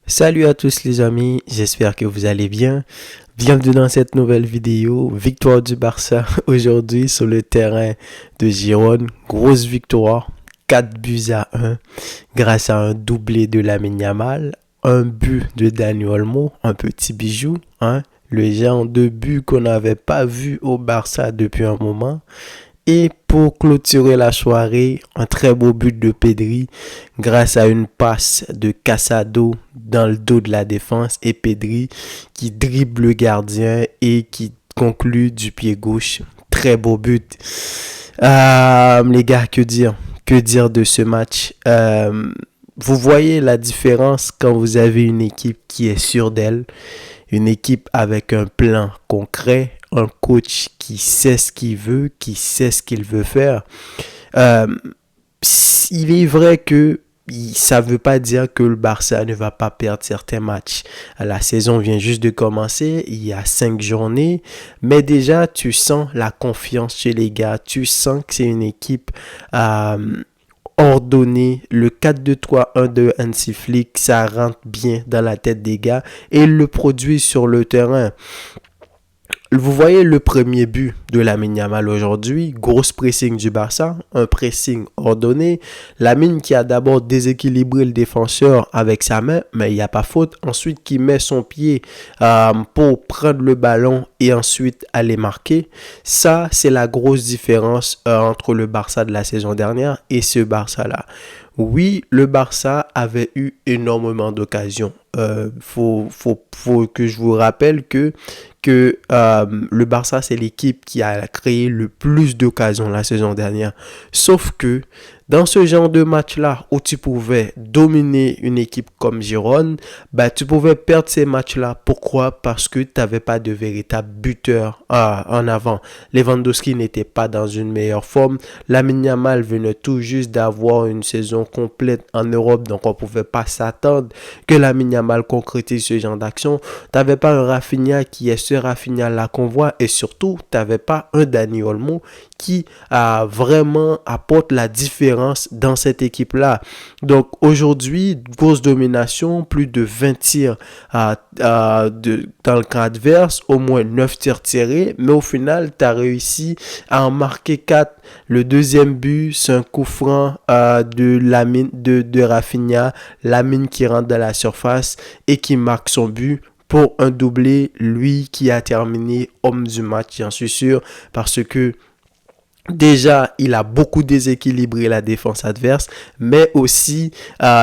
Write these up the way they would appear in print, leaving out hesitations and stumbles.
Salut à tous les amis, j'espère que vous allez bien. Bienvenue dans cette nouvelle vidéo. Victoire du Barça aujourd'hui sur le terrain de Girone. Grosse victoire, 4 buts à 1 grâce à un doublé de Lamine Yamal, un but de Dani Olmo, un petit bijou, hein, le genre de but qu'on n'avait pas vu au Barça depuis un moment. Et pour clôturer la soirée, un très beau but de Pedri grâce à une passe de Casado dans le dos de la défense et Pedri qui dribble le gardien et qui conclut du pied gauche. Très beau but. Les gars, que dire? Que dire de ce match? Vous voyez la différence quand vous avez une équipe qui est sûre d'elle, une équipe avec un plan concret, un coach qui sait ce qu'il veut, qui sait ce qu'il veut faire. Euh, il est vrai que ça ne veut pas dire que le Barça ne va pas perdre certains matchs. La saison vient juste de commencer, il y a 5 journées, mais déjà tu sens la confiance chez les gars, tu sens que c'est une équipe ordonné, le 4-2-3-1 de Hansi Flick, ça rentre bien dans la tête des gars et il le produit sur le terrain. Vous voyez le premier but de Lamine Yamal aujourd'hui, grosse pressing du Barça, un pressing ordonné. Lamine qui a d'abord déséquilibré le défenseur avec sa main, mais il n'y a pas faute. Ensuite qui met son pied pour prendre le ballon et ensuite aller marquer. Ça, c'est la grosse différence entre le Barça de la saison dernière et ce Barça-là. Oui, le Barça avait eu énormément d'occasions. Faut que je vous rappelle que le Barça, c'est l'équipe qui a créé le plus d'occasions la saison dernière. Sauf que dans ce genre de match-là, où tu pouvais dominer une équipe comme Girone, bah, tu pouvais perdre ces matchs-là. Pourquoi? Parce que tu n'avais pas de véritable buteur en avant. Lewandowski n'était pas dans une meilleure forme. Lamine Yamal venait tout juste d'avoir une saison complète en Europe, donc on ne pouvait pas s'attendre que Lamine Yamal concrétise ce genre d'action. Tu n'avais pas un Rafinha qui est ce Rafinha-là qu'on voit, et surtout, tu n'avais pas un Dani Olmo qui vraiment apporte la différence dans cette équipe-là. Donc aujourd'hui, grosse domination, plus de 20 tirs dans le camp adverse, au moins 9 tirs tirés, mais au final, tu as réussi à en marquer 4. Le deuxième but, c'est un coup franc de Rafinha, Lamine qui rentre dans la surface et qui marque son but pour un doublé, lui qui a terminé homme du match, j'en suis sûr, parce que déjà, il a beaucoup déséquilibré la défense adverse, mais aussi,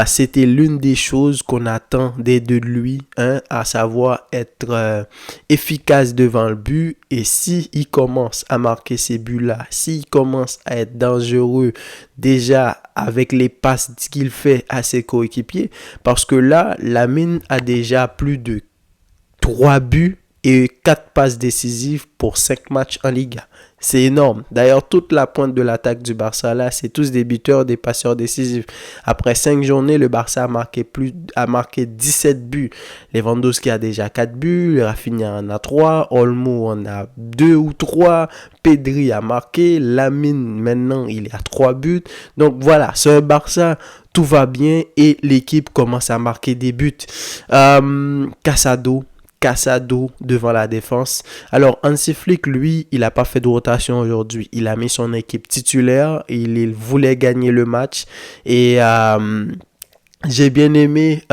c'était l'une des choses qu'on attendait de lui, hein, à savoir être efficace devant le but. Et s'il commence à marquer ces buts-là, s'il commence à être dangereux déjà avec les passes qu'il fait à ses coéquipiers, parce que là, Lamine a déjà plus de 3 buts et 4 passes décisives pour 5 matchs en Liga. C'est énorme. D'ailleurs, toute la pointe de l'attaque du Barça, là, c'est tous des buteurs, des passeurs décisifs. Après 5 journées, le Barça a marqué 17 buts. Lewandowski a déjà 4 buts, Rafinha en a 3, Olmo en a 2 ou 3, Pedri a marqué, Lamine, maintenant, il est à 3 buts. Donc voilà, c'est un Barça, tout va bien et l'équipe commence à marquer des buts. Casado devant la défense. Alors, Hansi Flick, lui, il n'a pas fait de rotation aujourd'hui. Il a mis son équipe titulaire. Il voulait gagner le match. Et j'ai bien aimé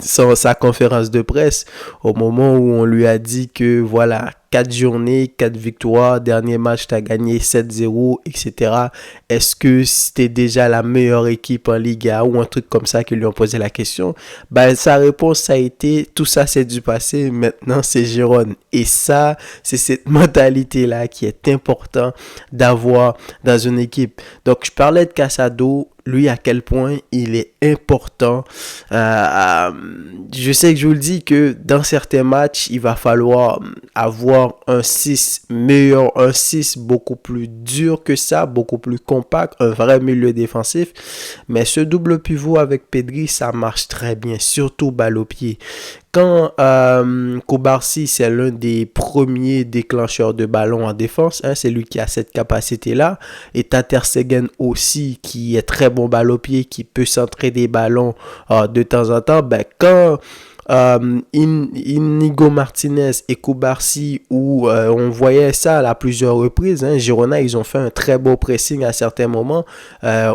sa conférence de presse au moment où on lui a dit que voilà, 4 journées, 4 victoires, dernier match, tu as gagné 7-0, etc. Est-ce que c'était déjà la meilleure équipe en Liga ou un truc comme ça qu'ils lui ont posé la question? Ben, sa réponse, ça a été, tout ça c'est du passé, maintenant c'est Girone. Et ça, c'est cette mentalité-là qui est important d'avoir dans une équipe. Donc, je parlais de Casado, lui, à quel point il est important. Je sais que je vous le dis que dans certains matchs, il va falloir avoir un 6 meilleur, un 6 beaucoup plus dur que ça, beaucoup plus compact, un vrai milieu défensif. Mais ce double pivot avec Pedri, ça marche très bien, surtout balle au pied. Quand Koubarsi, c'est l'un des premiers déclencheurs de ballon en défense, hein, c'est lui qui a cette capacité-là. Et Ter Stegen aussi, qui est très bon balle au pied, qui peut centrer des ballons de temps en temps. Ben, quand Inigo Martinez et Koubarsi, où on voyait ça à plusieurs reprises. Girona, ils ont fait un très beau pressing à certains moments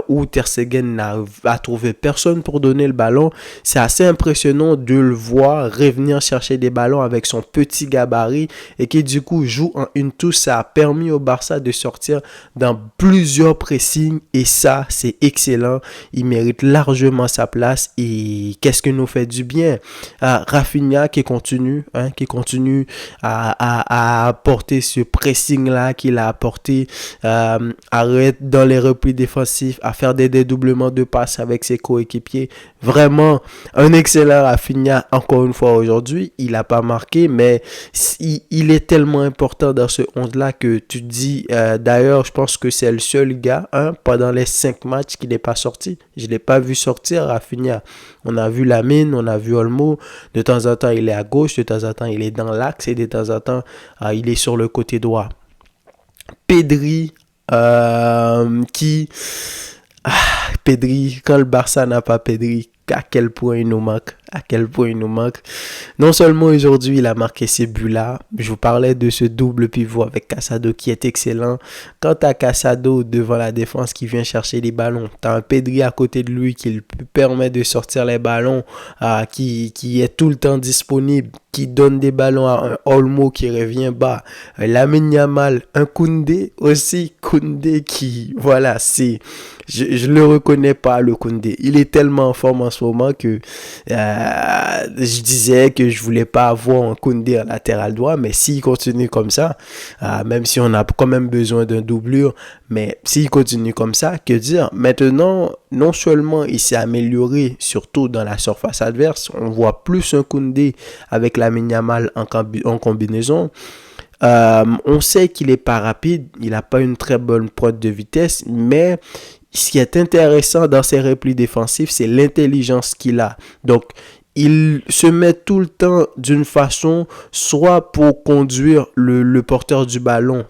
où Ter Stegen n'a trouvé personne pour donner le ballon. C'est assez impressionnant de le voir revenir chercher des ballons avec son petit gabarit et qui du coup joue en une touche. Ça a permis au Barça de sortir dans plusieurs pressings et ça, c'est excellent. Il mérite largement sa place et qu'est-ce que nous fait du bien? Rafinha qui continue à apporter ce pressing-là qu'il a apporté, arrête dans les replis défensifs, à faire des dédoublements de passes avec ses coéquipiers. Vraiment, un excellent Rafinha, encore une fois aujourd'hui. Il n'a pas marqué, mais il est tellement important dans ce 11-là que tu te dis, d'ailleurs, je pense que c'est le seul gars, pendant les 5 matchs qui n'est pas sorti. Je ne l'ai pas vu sortir, Rafinha. On a vu Lamine, on a vu Olmo. De temps en temps, il est à gauche, de temps en temps, il est dans l'axe et de temps en temps, il est sur le côté droit. Pedri, Pedri, quand le Barça n'a pas Pedri, à quel point il nous manque. Non seulement aujourd'hui, il a marqué ces buts-là. Je vous parlais de ce double pivot avec Casado qui est excellent. Quand tu as Casado devant la défense qui vient chercher les ballons, tu as un Pedri à côté de lui qui lui permet de sortir les ballons, qui est tout le temps disponible, qui donne des ballons à un Olmo qui revient bas. Lamine Yamal, un Koundé aussi. Koundé qui, voilà, c'est... Je le reconnais pas, le Koundé. Il est tellement en forme en ce moment que je disais que je voulais pas avoir un Koundé en latéral droit, mais s'il continue comme ça, même si on a quand même besoin d'un doublure, mais s'il continue comme ça, que dire? Maintenant, non seulement il s'est amélioré, surtout dans la surface adverse, on voit plus un Koundé avec Lamine Yamal en combinaison. On sait qu'il est pas rapide, il n'a pas une très bonne pointe de vitesse, mais ce qui est intéressant dans ses replis défensifs, c'est l'intelligence qu'il a. Donc, il se met tout le temps d'une façon, soit pour conduire le porteur du ballon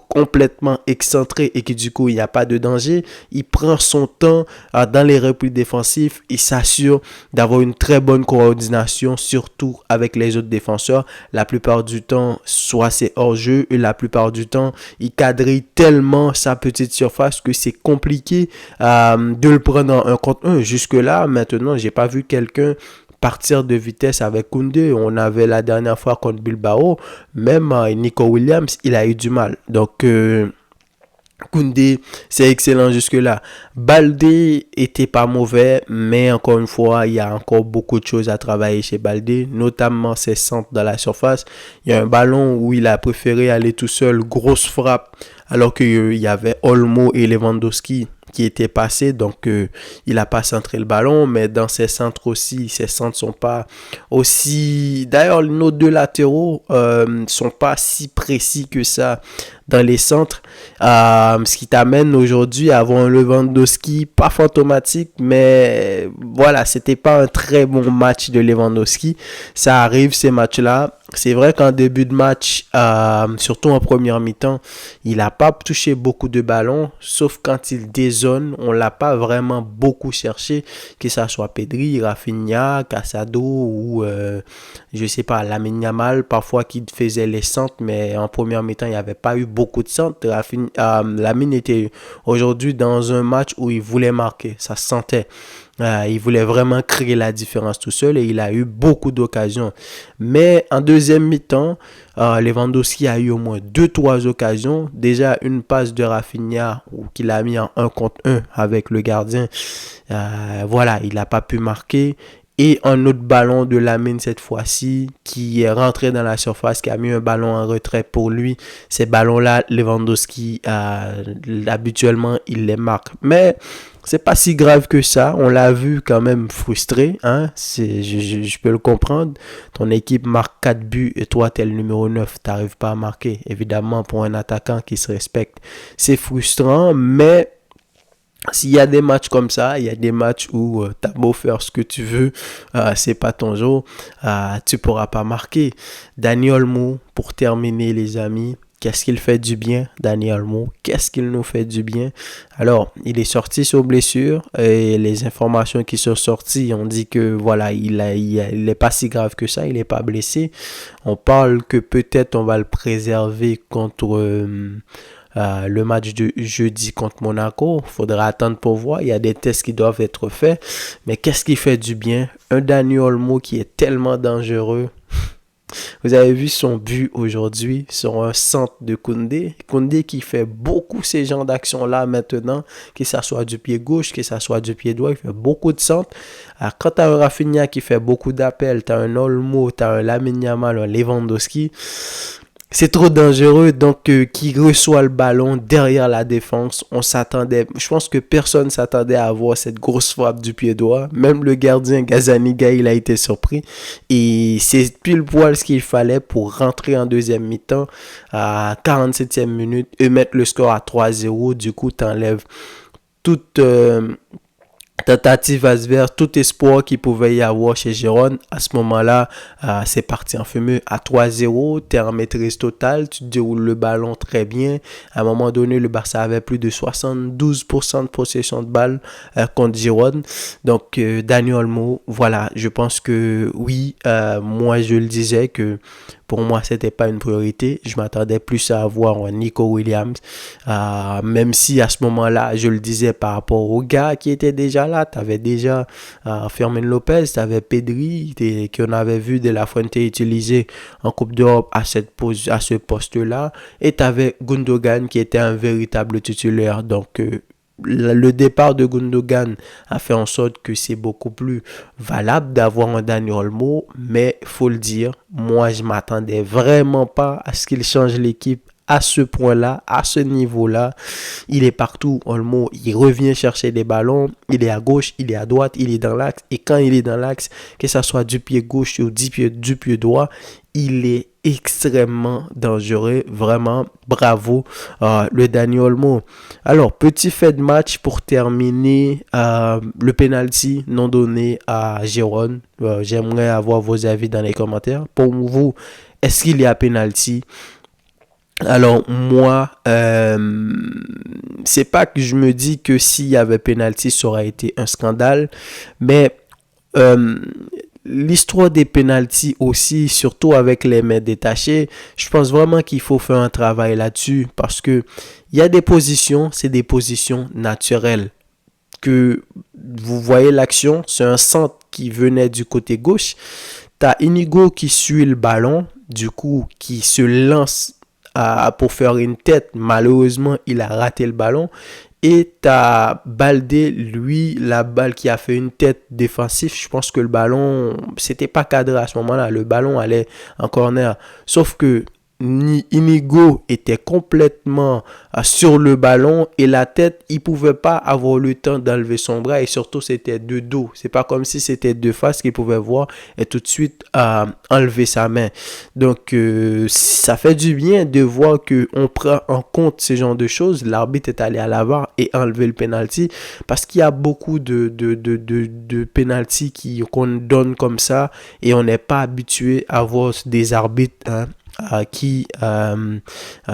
complètement excentré et que du coup il n'y a pas de danger, il prend son temps dans les replis défensifs, il s'assure d'avoir une très bonne coordination, surtout avec les autres défenseurs. La plupart du temps, soit c'est hors jeu et la plupart du temps, il quadrille tellement sa petite surface que c'est compliqué de le prendre en 1 contre 1. Jusque là, maintenant, j'ai pas vu quelqu'un partir de vitesse avec Koundé. On avait la dernière fois contre Bilbao, même Nico Williams, il a eu du mal. Donc, Koundé, c'est excellent jusque-là. Baldé était pas mauvais, mais encore une fois, il y a encore beaucoup de choses à travailler chez Baldé, notamment ses centres dans la surface. Il y a un ballon où il a préféré aller tout seul, grosse frappe, alors qu'il y avait Olmo et Lewandowski qui étaient passés, donc il n'a pas centré le ballon, mais dans ses centres aussi, ses centres sont pas aussi... D'ailleurs, nos deux latéraux sont pas si précis que ça dans les centres, ce qui t'amène aujourd'hui à avoir un Lewandowski pas fantomatique, mais voilà, c'était pas un très bon match de Lewandowski. Ça arrive ces matchs-là. C'est vrai qu'en début de match, surtout en première mi-temps, il n'a pas touché beaucoup de ballons, sauf quand il dézone, on l'a pas vraiment beaucoup cherché, que ça soit Pedri, Rafinha, Casado ou je sais pas, Lamine Yamal, parfois qui faisait les centres, mais en première mi-temps, il n'y avait pas eu beaucoup de centres. Lamine était aujourd'hui dans un match où il voulait marquer, ça se sentait. Il voulait vraiment créer la différence tout seul et il a eu beaucoup d'occasions. Mais en deuxième mi-temps, Lewandowski a eu au moins 2-3 occasions. Déjà une passe de Rafinha qu'il a mis en 1 contre 1 avec le gardien. Voilà, il n'a pas pu marquer. Et un autre ballon de Lamine cette fois-ci qui est rentré dans la surface, qui a mis un ballon en retrait pour lui. Ces ballons-là, Lewandowski, habituellement, il les marque. Mais c'est pas si grave que ça. On l'a vu quand même frustré. Je peux le comprendre. Ton équipe marque 4 buts et toi, t'es le numéro 9. T'arrives pas à marquer. Évidemment, pour un attaquant qui se respecte, c'est frustrant, mais... S'il y a des matchs comme ça, il y a des matchs où t'as beau faire ce que tu veux, c'est pas ton jour, tu pourras pas marquer. Dani Olmo, pour terminer les amis, Qu'est-ce qu'il fait du bien, Dani Olmo? Qu'est-ce qu'il nous fait du bien? Alors, il est sorti sur blessure et les informations qui sont sorties ont dit que voilà, il est pas si grave que ça, il est pas blessé. On parle que peut-être on va le préserver contre le match de jeudi contre Monaco. Faudra attendre pour voir. Il y a des tests qui doivent être faits. Mais qu'est-ce qui fait du bien? Un Dani Olmo qui est tellement dangereux. Vous avez vu son but aujourd'hui sur un centre de Koundé. Koundé qui fait beaucoup ces genres d'actions-là maintenant, que ça soit du pied gauche, que ça soit du pied droit, il fait beaucoup de centres. Alors, quand tu as un Rafinha qui fait beaucoup d'appels, tu as un Olmo, tu as un Lamine Yamal, un Lewandowski, c'est trop dangereux, donc qui reçoit le ballon derrière la défense. On s'attendait, je pense que personne s'attendait à avoir cette grosse frappe du pied droit. Même le gardien Gazaniga, il a été surpris. Et c'est pile poil ce qu'il fallait pour rentrer en deuxième mi-temps à 47e minute et mettre le score à 3-0. Du coup, t'enlèves toute tentative adverse, tout espoir qu'il pouvait y avoir chez Gérone. À ce moment-là, c'est parti en fumée à 3-0, t'es en maîtrise totale, tu déroules le ballon très bien. À un moment donné, le Barça avait plus de 72% de possession de balle contre Gérone. Donc, Dani Olmo, voilà, je pense que oui, moi je le disais que pour moi, c'était pas une priorité. Je m'attendais plus à avoir un Nico Williams. Même si à ce moment-là, je le disais par rapport aux gars qui étaient déjà là. Tu avais déjà Fermin Lopez, tu avais Pedri, qu'on avait vu De La Fuente utiliser en Coupe d'Europe à ce poste-là. Et tu avais Gundogan qui était un véritable titulaire. Donc, le départ de Gundogan a fait en sorte que c'est beaucoup plus valable d'avoir un Dani Olmo, mais faut le dire, moi je m'attendais vraiment pas à ce qu'il change l'équipe à ce point-là, à ce niveau-là. Il est partout, Olmo, il revient chercher des ballons, il est à gauche, il est à droite, il est dans l'axe, et quand il est dans l'axe, que ça soit du pied gauche ou du pied droit, il est extrêmement dangereux, vraiment bravo le Dani Olmo. Alors, petit fait de match pour terminer, le penalty non donné à Gérone. J'aimerais avoir vos avis dans les commentaires. Pour vous, est-ce qu'il y a penalty? Alors moi, c'est pas que je me dis que s'il y avait penalty, ça aurait été un scandale, mais l'histoire des penalties aussi, surtout avec les mains détachées, je pense vraiment qu'il faut faire un travail là-dessus parce que il y a des positions, c'est des positions naturelles. Que vous voyez l'action, c'est un centre qui venait du côté gauche. T'as Inigo qui suit le ballon, du coup, qui se lance pour faire une tête. Malheureusement, il a raté le ballon. Et t'as Baldé, lui, la balle qui a fait une tête défensive. Je pense que le ballon, c'était pas cadré à ce moment-là. Le ballon allait en corner. Sauf que Inigo était complètement sur le ballon et la tête, il pouvait pas avoir le temps d'enlever son bras et surtout c'était de dos. C'est pas comme si c'était de face qu'il pouvait voir et tout de suite enlever sa main. Donc ça fait du bien de voir que on prend en compte ce genre de choses. L'arbitre est allé à la VAR et enlevé le penalty parce qu'il y a beaucoup de penalty qu'on donne comme ça et on n'est pas habitué à voir des arbitres qui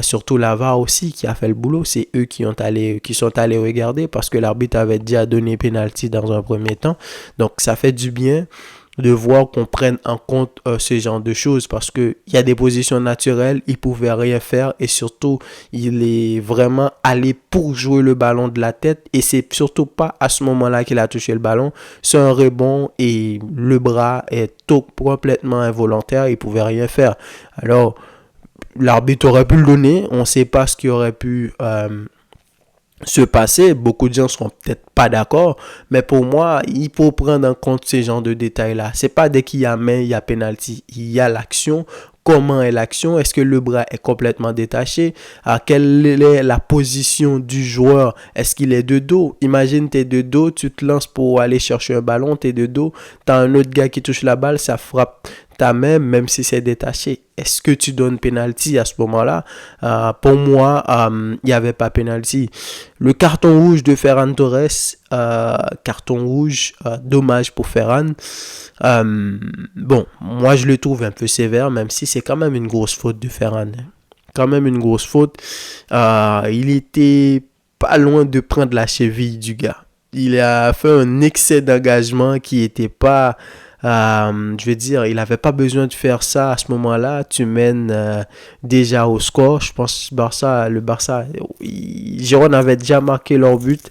surtout la VAR aussi qui a fait le boulot, c'est eux qui sont allés regarder parce que l'arbitre avait déjà donné penalty dans un premier temps. Donc ça fait du bien de voir qu'on prenne en compte ce genre de choses parce que il y a des positions naturelles, il pouvait rien faire et surtout il est vraiment allé pour jouer le ballon de la tête et c'est surtout pas à ce moment-là qu'il a touché le ballon, c'est un rebond et le bras est complètement involontaire, il pouvait rien faire. Alors l'arbitre aurait pu le donner, on sait pas ce qui aurait pu se passer, beaucoup de gens seront peut-être pas d'accord, mais pour moi, il faut prendre en compte ces genres de détails-là. C'est pas dès qu'il y a main, il y a penalty, il y a l'action. Comment est l'action? Est-ce que le bras est complètement détaché? Quelle est la position du joueur? Est-ce qu'il est de dos? Imagine, tu es de dos, tu te lances pour aller chercher un ballon, tu es de dos, tu as un autre gars qui touche la balle, ça frappe ta main, même si c'est détaché. Est-ce que tu donnes penalty à ce moment-là? Pour moi, il n'y avait pas penalty. Le carton rouge de Ferran Torres, carton rouge, dommage pour Ferran. Bon, moi je le trouve un peu sévère, même si c'est quand même une grosse faute de Ferran. quand même une grosse faute. Il était pas loin de prendre la cheville du gars. Il a fait un excès d'engagement qui était pas, je veux dire, il n'avait pas besoin de faire ça à ce moment-là. Tu mènes déjà au score. Je pense le Barça, Girona avait déjà marqué leur but.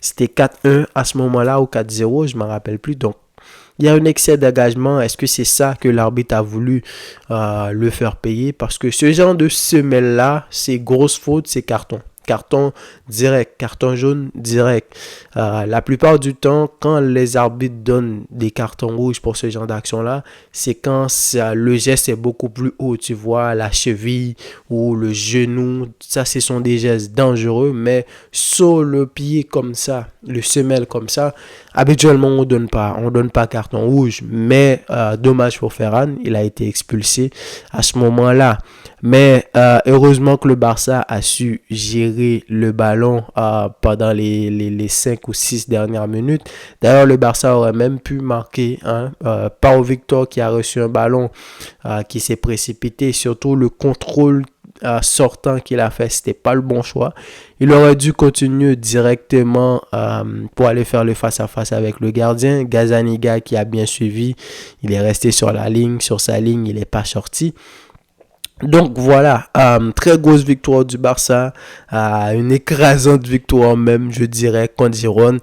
C'était 4-1 à ce moment-là ou 4-0, je ne me rappelle plus. Donc, il y a un excès d'engagement. Est-ce que c'est ça que l'arbitre a voulu le faire payer? Parce que ce genre de semelle-là, c'est grosse faute, c'est carton. Carton direct, carton jaune direct. La plupart du temps, quand les arbitres donnent des cartons rouges pour ce genre d'action-là, c'est quand le geste est beaucoup plus haut. Tu vois, la cheville ou le genou, ça, ce sont des gestes dangereux. Mais sur le pied comme ça, le semelle comme ça, habituellement, on donne pas carton rouge. Mais dommage pour Ferran, il a été expulsé à ce moment-là. Mais heureusement que le Barça a su gérer le ballon pendant les 5 ou 6 dernières minutes. D'ailleurs, le Barça aurait même pu marquer. Pau Victor qui a reçu un ballon qui s'est précipité. Surtout le contrôle sortant qu'il a fait, c'était pas le bon choix. Il aurait dû continuer directement pour aller faire le face-à-face avec le gardien. Gazzaniga qui a bien suivi. Il est resté sur sa ligne, il n'est pas sorti. Donc voilà, très grosse victoire du Barça, une écrasante victoire même, je dirais, contre Girona.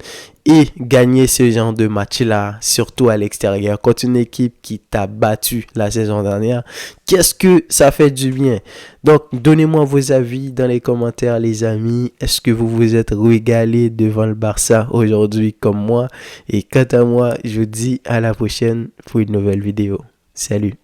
Et gagner ce genre de match-là, surtout à l'extérieur, contre une équipe qui t'a battu la saison dernière, qu'est-ce que ça fait du bien? Donc, donnez-moi vos avis dans les commentaires, les amis. Est-ce que vous vous êtes régalés devant le Barça aujourd'hui comme moi? Et quant à moi, je vous dis à la prochaine pour une nouvelle vidéo. Salut!